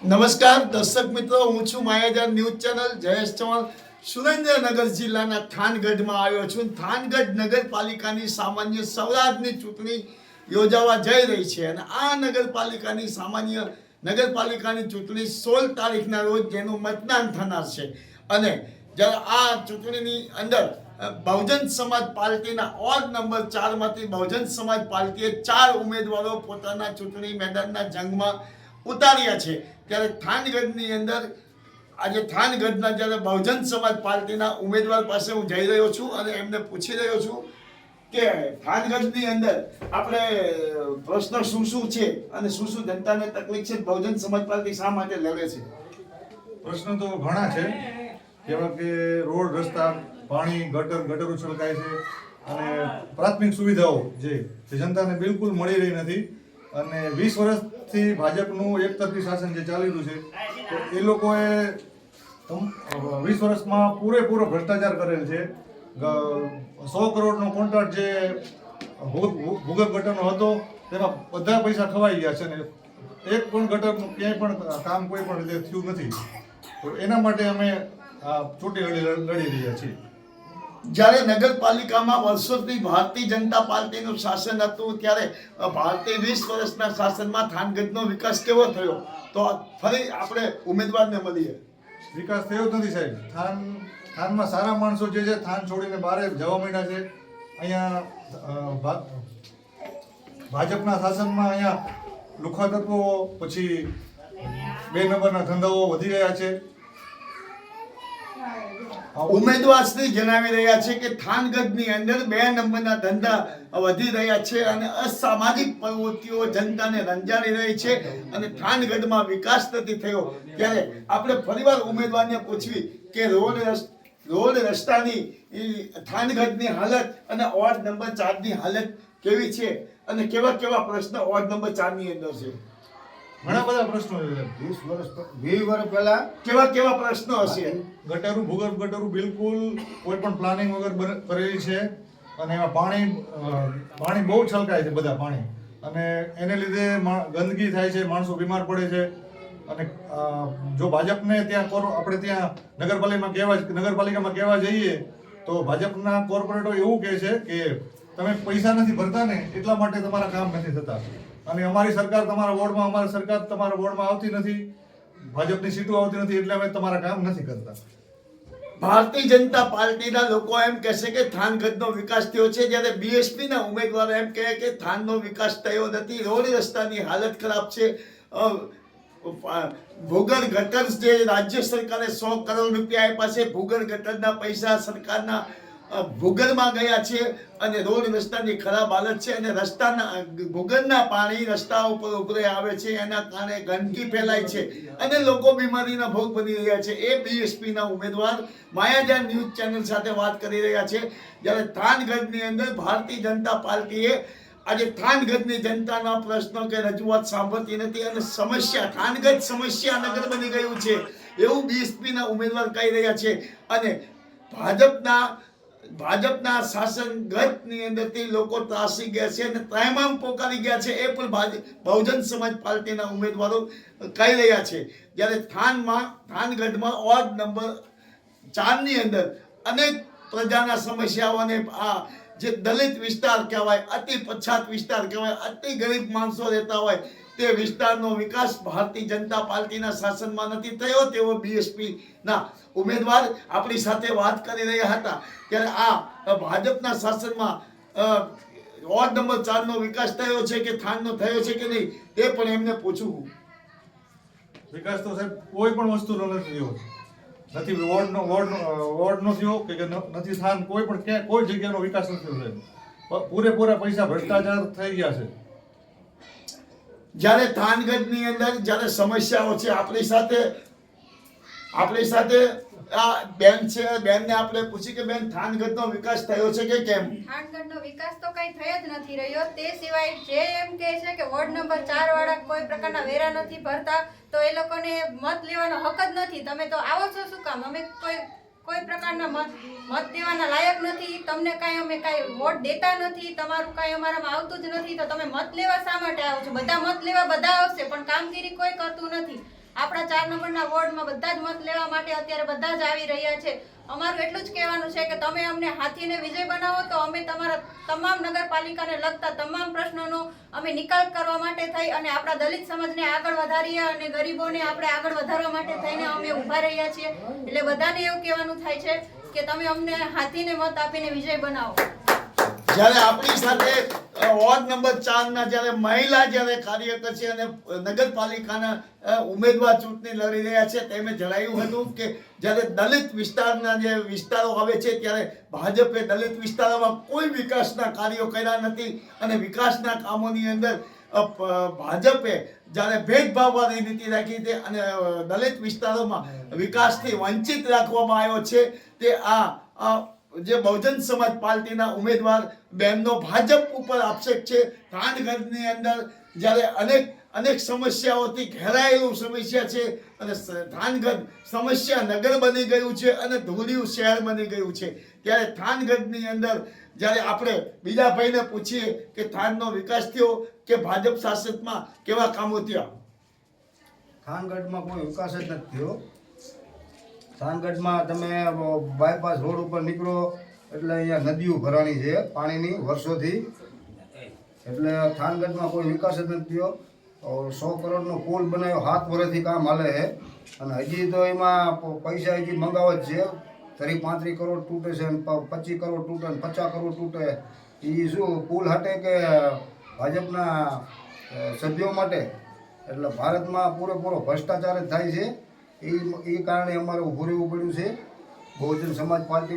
નમસ્કાર દર્શક મિત્રો, હું છું માયાજાર ન્યૂઝ ચેનલ જયેશ ચૌહાણ. સુરેન્દ્રનગર જિલ્લાના થાનગઢમાં આવ્યો છું. થાનગઢ નગરપાલિકાની સામાન્ય સ્વરાજની ચૂંટણી યોજાવા જઈ રહી છે અને આ નગરપાલિકાની ચૂંટણી 16 તારીખના રોજ જેનું મતદાન થનાર છે. અને જ્યારે આ ચૂંટણીની અંદર બહુજન સમાજ પાર્ટીના વોર્ડ નંબર 4 માંથી બહુજન સમાજ પાર્ટીએ 4 ઉમેદવારો પોતાના ચૂંટણી મેદાનના જંગમાં ઉતાર્યા છે. ત્યારે થાનગઢની અંદર આજે થાનગઢના જ્યારે બહુજન સમાજ પાર્ટીના ઉમેદવાર પાસે હું જઈ રહ્યો છું અને એમને પૂછી રહ્યો છું કે થાનગઢની અંદર આપણે પ્રશ્ન શું છે અને શું જનતાને તકલીફ છે, બહુજન સમાજ પાર્ટી શા માટે લડે છે? પ્રશ્ન તો ઘણા છે, જેવા કે રોડ, રસ્તા, પાણી, ગટરો છલકાય છે અને પ્રાથમિક સુવિધાઓ જે જનતાને બિલકુલ મળી રહી નથી. અને 20 વર્ષથી ભાજપનું એકતરફી શાસન જે ચાલી રહ્યું છે, તો એ લોકોએ 20 વર્ષમાં પૂરેપૂરો ભ્રષ્ટાચાર કરેલ છે. 100 કરોડનો કોન્ટ્રાક્ટ જે ભૂગર્ભ ગટરનો હતો તેમાં બધા પૈસા ખવાઈ ગયા છે ને એક પણ ગટરનું ક્યાંય પણ કામ કોઈ પણ રીતે થયું નથી. તો એના માટે અમે આ ચૂંટણી લડી રહ્યા છીએ. જ્યારે નગરપાલિકામાં વર્ષોથી ભારતીય જનતા પાર્ટીનું શાસન હતું, ત્યારે ભારતીય 20 વર્ષના શાસનમાં થાનગઢનો વિકાસ કેવો થયો? તો ફરી આપણે ઉમેદવારને મળીએ. વિકાસ થયો જ નથી સાહેબ. થાનમાં સારા માણસો જે છે થાન છોડીને બહાર જવા માંડ્યા છે. અહીંયા ભાજપના શાસનમાં અહીંયા લુખા તત્વો, પછી 2 નંબરના ધંધાઓ વધી રહ્યા છે. ઉમેદવાર શ્રી જણાવી રહ્યા છે કે થાનગઢની અંદર 2 નંબરના ધંધા વધી રહ્યા છે અને અસામાજિક પ્રવૃત્તિઓ જનતાને રંજાડી રહી છે અને થાનગઢમાં વિકાસ નથી થયો. ત્યારે આપણે ફરીવાર ઉમેદવારને પૂછવી કે રોડ રસ્તાની થાનગઢની હાલત અને વોર્ડ નંબર 4 ની હાલત કેવી છે અને કેવા પ્રશ્ન વોર્ડ નંબર 4 ની અંદર છે? ઘણા બધા પ્રશ્નો છે. 20 વર્ષ પહેલા કેવા પ્રશ્નો હશે? ગટરું, ભૂગર્ભ ગટરું બિલકુલ કોઈ પણ પ્લાનિંગ વગર કરેલી છે અને એમાં પાણી બહુ છલકાય છે, બધા પાણી, અને એને લીધે ગંદકી થાય છે, માણસો બીમાર પડે છે. અને જો ભાજપને આપણે ત્યાં નગરપાલિકામાં કહેવા જઈએ તો ભાજપના કોર્પોરેટરો એવું કહે છે કે તમે પૈસા નથી ભરતા ને એટલા માટે તમારા કામ નથી થતા, અને અમારી સરકાર તમારા વોર્ડમાં આવતી નથી, ભાજપની સીટો આવતી નથી, એટલે અમે તમારા કામ નથી કરતા. ભારતીય જનતા પાર્ટીના લોકો એમ કહેશે કે થાનગઢનો વિકાસ થયો છે, જ્યારે બીએસપીના ઉમેદવારો એમ કહે કે થાનનો વિકાસ થયો નથી, રોડ રસ્તાની હાલત ખરાબ છે, ભૂગર્ભ ગટર જે રાજ્ય સરકારે 100 કરોડ રૂપિયા આપ્યા છે, ભૂગર્ભ ગટરના પૈસા સરકારના ભૂગર્ભમાં ગયા છે અને રોડ રસ્તાની ખરાબ હાલત છે અને ભૂગર્ભના પાણી રસ્તા ઉપર ઉભરે આવે છે, એના કારણે ગંદકી ફેલાય છે અને લોકો બીમારીના ભોગ બની રહ્યા છે. એ બીએસપીના ઉમેદવાર માયાજાર ન્યૂઝ ચેનલ સાથે વાત કરી રહ્યા છે. જ્યારે થાનગઢની અંદર ભારતીય જનતા પાર્ટીએ આજે થાનગઢની જનતાના પ્રશ્નો કે રજૂઆત સાંભળતી નથી અને થાનગઢ સમસ્યા નગર બની ગયું છે એવું બીએસપીના ઉમેદવાર કહી રહ્યા છે. અને ભાજપના શાસન ગઢની અંદરથી લોકો ત્રાસી ગયા છે અને ત્રાહિમામ પોકારી ગયા છે, એ પણ બહુજન સમાજ પાર્ટીના ઉમેદવારો કહી રહ્યા છે. જ્યારે થાનગઢમાં વોર્ડ નંબર 4 ની અંદર અનેક પ્રજાના સમસ્યાઓને જે દલિત વિસ્તાર કહેવાય, અતિ પછાત વિસ્તાર કહેવાય, અતિ ગરીબ માણસો રહેતા હોય તે વિસ્તારનો વિકાસ ભારતીય જનતા પાર્ટીના શાસનમાં નથી થયો તેવો બીએસપીના ઉમેદવાર આપણી સાથે વાત કરી રહ્યા હતા. ત્યારે આ ભાજપના શાસનમાં વોર્ડ નંબર 4 નો વિકાસ થયો છે કે થાનનો થયો છે કે નહીં તે પણ એમને પૂછવું. વિકાસ તો સાહેબ કોઈ પણ વસ્તુનો નથી વોર્ડનો થયો કે નથી થાન, કોઈ જગ્યાનો વિકાસ નથી થયો સાહેબ. પૂરેપૂરા પૈસા ભ્રષ્ટાચાર થઈ ગયા છે. જ્યારે થાનગઢની અંદર જ્યારે સમસ્યાઓ છે, આપણી સાથે આ બેન છે, બેનને આપણે પૂછી કે બેન થાનગઢનો વિકાસ થયો છે કે કેમ? થાનગઢનો વિકાસ તો કઈ થઈ જ નથી રહ્યો. તે સિવાય જે એમ કહે છે કે વોર્ડ નંબર 4 વાળા કોઈ પ્રકારના વેરા નથી ભરતા, તો એ લોકોને મત લેવાનો હક જ નથી. તમે તો આવો છો શું કામ? અમે કોઈ પ્રકારના મત દેવાના લાયક નથી. તમને અમે કાંઈ વોટ દેતા નથી, તમારું કાંઈ અમારામાં આવતું જ નથી, તો તમે મત લેવા શા માટે આવો છો? બધા મત લેવા બધા આવશે પણ કામગીરી કોઈ કરતું નથી. આપણા 4 નંબરના વોર્ડમાં બધા જ મત લેવા માટે અત્યારે બધા જ આવી રહ્યા છે. અમારું એટલું જ કહેવાનું છે કે તમે અમને હાથીને વિજય બનાવો તો અમે તમારા તમામ નગરપાલિકાને લગતા તમામ પ્રશ્નોનો અમે નિકાલ કરવા માટે થઈ અને આપણા દલિત સમાજને આગળ વધારીએ અને ગરીબોને આપણે આગળ વધારવા માટે થઈને અમે ઊભા રહ્યા છીએ. એટલે બધાને એવું કહેવાનું થાય છે કે તમે અમને હાથીને મત આપીને વિજય બનાવો. જ્યારે આપણી સાથે વોર્ડ નંબર 4 ના જ્યારે મહિલા જ્યારે કાર્યકર છે અને નગરપાલિકાના ઉમેદવાર ચૂંટણી લડી રહ્યા છે તેમે જણાવ્યું હતું કે જ્યારે દલિત વિસ્તારના જે વિસ્તારો આવે છે ત્યારે ભાજપે દલિત વિસ્તારોમાં કોઈ વિકાસના કાર્યો કર્યા નથી અને વિકાસના કામોની અંદર ભાજપે જ્યારે ભેદભાવવાળી નીતિ રાખી છે અને દલિત વિસ્તારોમાં વિકાસથી વંચિત રાખવામાં આવ્યો છે તે આ જે બહુજન સમાજ પાર્ટીના ઉમેદવાર બેનનો ભાજપ ઉપર આક્ષેપ છે. થાનગઢની અંદર જ્યારે અનેક સમસ્યાઓથી ઘેરાયેલું સમસ્યા છે અને થાનગઢ સમસ્યા નગર બની ગયું છે અને ધૂળિયું શહેર બની ગયું છે. ત્યારે થાનગઢની અંદર જ્યારે આપણે બીજા ભાઈને પૂછીએ કે થાનનો વિકાસ થયો કે ભાજપ શાસિતમાં કેવા કામો થયા. થાનગઢમાં કોઈ વિકાસ જ નથી થયો. થાનગઢમાં તમે બાયપાસ રોડ ઉપર નીકળો એટલે અહીંયા નદીઓ ભરાણી છે પાણીની વર્ષોથી. એટલે થાનગઢમાં કોઈ વિકાસ જ નથી થયો. 100 કરોડનો પુલ બનાવ્યો 7 વર્ષથી કામ હાલે છે અને હજી તો એમાં પૈસા હજી મંગાવે જ છે. તરી 35 કરોડ તૂટે છે અને 25 કરોડ તૂટે અને 50 કરોડ તૂટે. એ શું પુલ હટે કે ભાજપના સભ્યો માટે? એટલે ભારતમાં પૂરેપૂરો ભ્રષ્ટાચાર જ થાય છે. એ કારણે અમારે ઊભું રહેવું પડ્યું છે. બહુજન સમાજ પાર્ટી